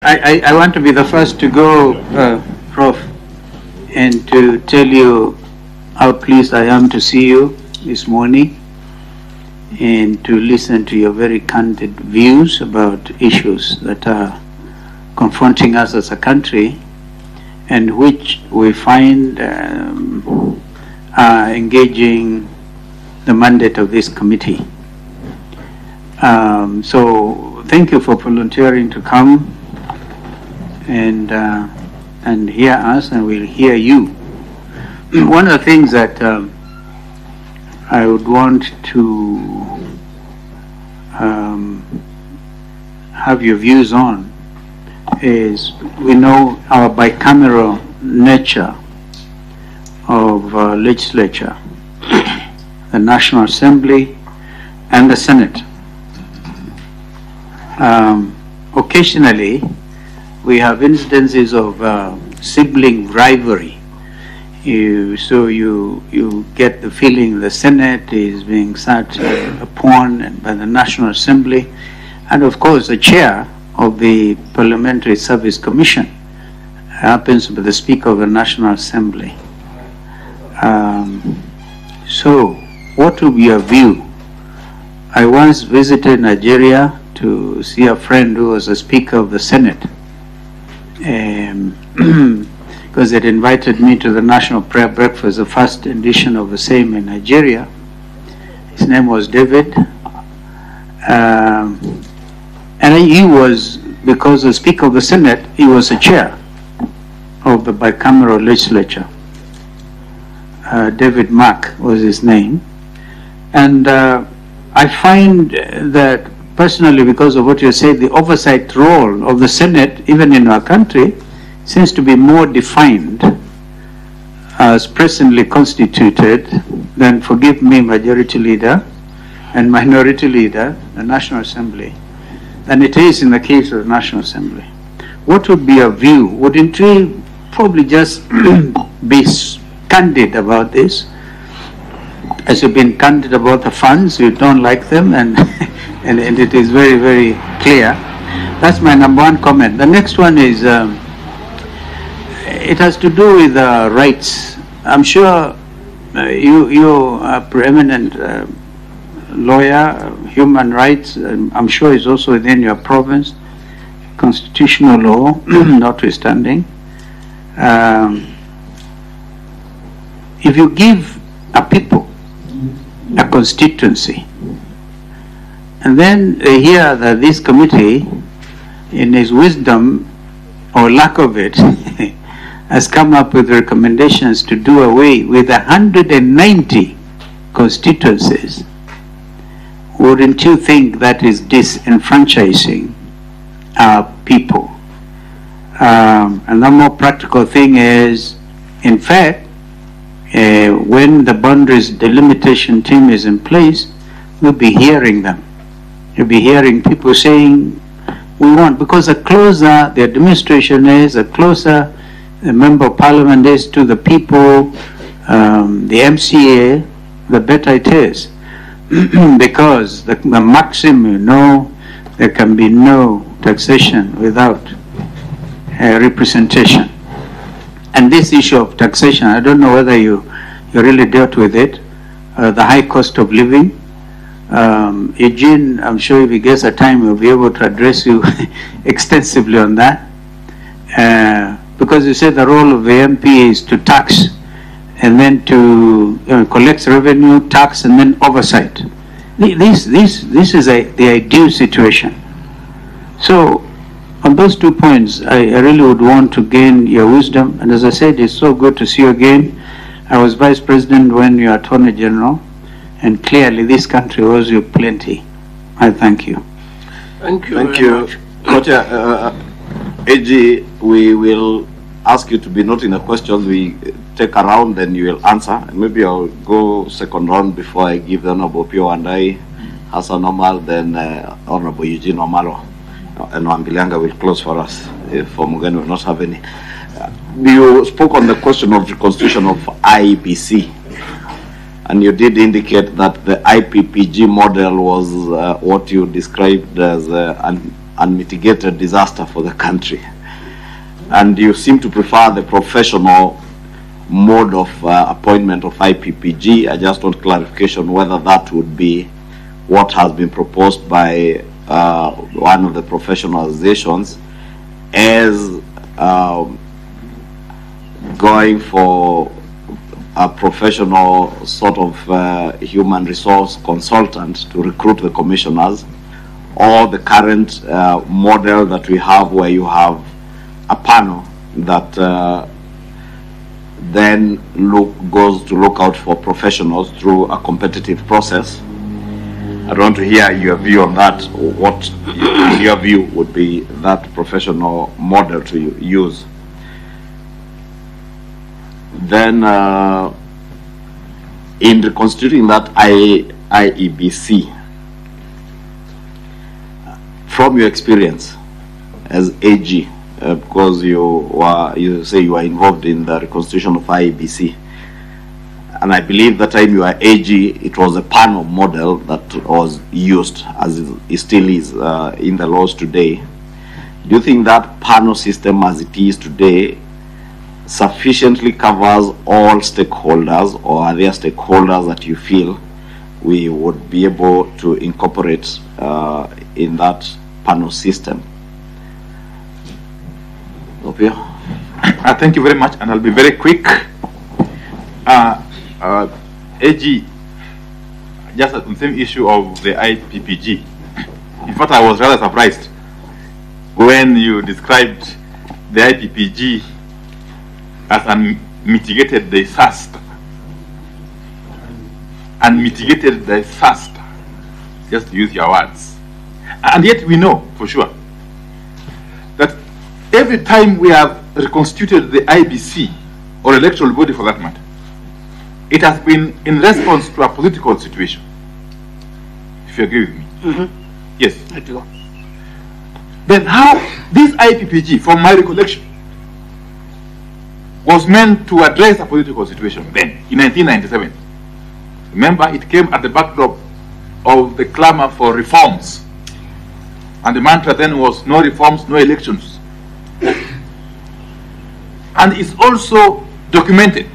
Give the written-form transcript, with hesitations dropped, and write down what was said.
I want to be the first to go, Prof, and to tell you how pleased I am to see you this morning and to listen to your very candid views about issues that are confronting us as a country and which we find are engaging the mandate of this committee. So thank you for volunteering to come and hear us, and we'll hear you. One of the things that I would want to have your views on is, we know our bicameral nature of legislature, the National Assembly and the Senate. Occasionally, we have instances of sibling rivalry. So you get the feeling the Senate is being sat upon by the National Assembly, and of course the chair of the Parliamentary Service Commission happens to be the Speaker of the National Assembly. So what would be your view? I once visited Nigeria to see a friend who was a Speaker of the Senate, because they'd invited me to the National Prayer Breakfast, the first edition of the same in Nigeria. His name was David. And he was, because the Speaker of the Senate, he was the chair of the bicameral legislature. David Mark was his name. And I find that personally, because of what you said, the oversight role of the Senate, even in our country, seems to be more defined as presently constituted than, forgive me, majority leader and minority leader, the National Assembly, than it is in the case of the National Assembly. What would be your view? Wouldn't you probably just be candid about this? As you've been candid about the funds, you don't like them, and it is very, very clear. That's my number one comment. The next one is, it has to do with rights. I'm sure you are a preeminent lawyer, human rights, I'm sure is also within your province, constitutional law notwithstanding. If you give a people a constituency, and then they hear that this committee, in its wisdom or lack of it, has come up with recommendations to do away with 190 constituencies, wouldn't you think that is disenfranchising our people? And the more practical thing is, in fact, when the boundaries delimitation team is in place, we'll be hearing them. You'll be hearing people saying, we want, because the closer the administration is, the closer the member of parliament is to the people, the MCA, the better it is. Because the maxim, you know, there can be no taxation without representation. And this issue of taxation, I don't know whether you really dealt with it, the high cost of living. Eugene, I'm sure if he gets a time, he'll be able to address you extensively on that. Because you said the role of the MP is to tax, and then to collect revenue, tax, and then oversight. This is the ideal situation. So, on those 2 points, I really would want to gain your wisdom. And as I said, it's so good to see you again. I was Vice President when you were Attorney General, and clearly this country owes you plenty. I thank you. Thank you. Thank you. Wacha, AG, we will ask you to be noting the questions we take around, then you will answer. And maybe I'll go second round before I give the Honorable Pio and I, Hassan Omal, then Honorable Eugene Omalo. And Wambilianga will close for us if Mugani will not have any. You spoke on the question of the constitution of IEBC, and you did indicate that the IPPG model was what you described as unmitigated disaster for the country. And you seem to prefer the professional mode of appointment of IPPG. I just want clarification whether that would be what has been proposed by one of the professional organizations as going for a professional sort of human resource consultant to recruit the commissioners, or the current model that we have where you have a panel that then goes to look out for professionals through a competitive process. I want to hear your view on that. What, in your view, would be that professional model to use? Then, in reconstituting that IEBC, from your experience as AG, because you say you are involved in the reconstitution of IEBC, and I believe that time you were AG, it was a panel model that was used, as it still is in the laws today. Do you think that panel system as it is today sufficiently covers all stakeholders, or are there stakeholders that you feel we would be able to incorporate in that panel system? Thank you very much, and I'll be very quick. AG, just on the same issue of the IPPG. In fact, I was rather surprised when you described the IPPG as unmitigated disaster. Unmitigated disaster, just to use your words. And yet we know for sure that every time we have reconstituted the IBC, or electoral body for that matter, it has been in response to a political situation. If you agree with me. Mm-hmm. Yes. I do. Then how this IPPG, from my recollection, was meant to address a political situation then, in 1997. Remember, it came at the backdrop of the clamor for reforms. And the mantra then was no reforms, no elections. And it's also documented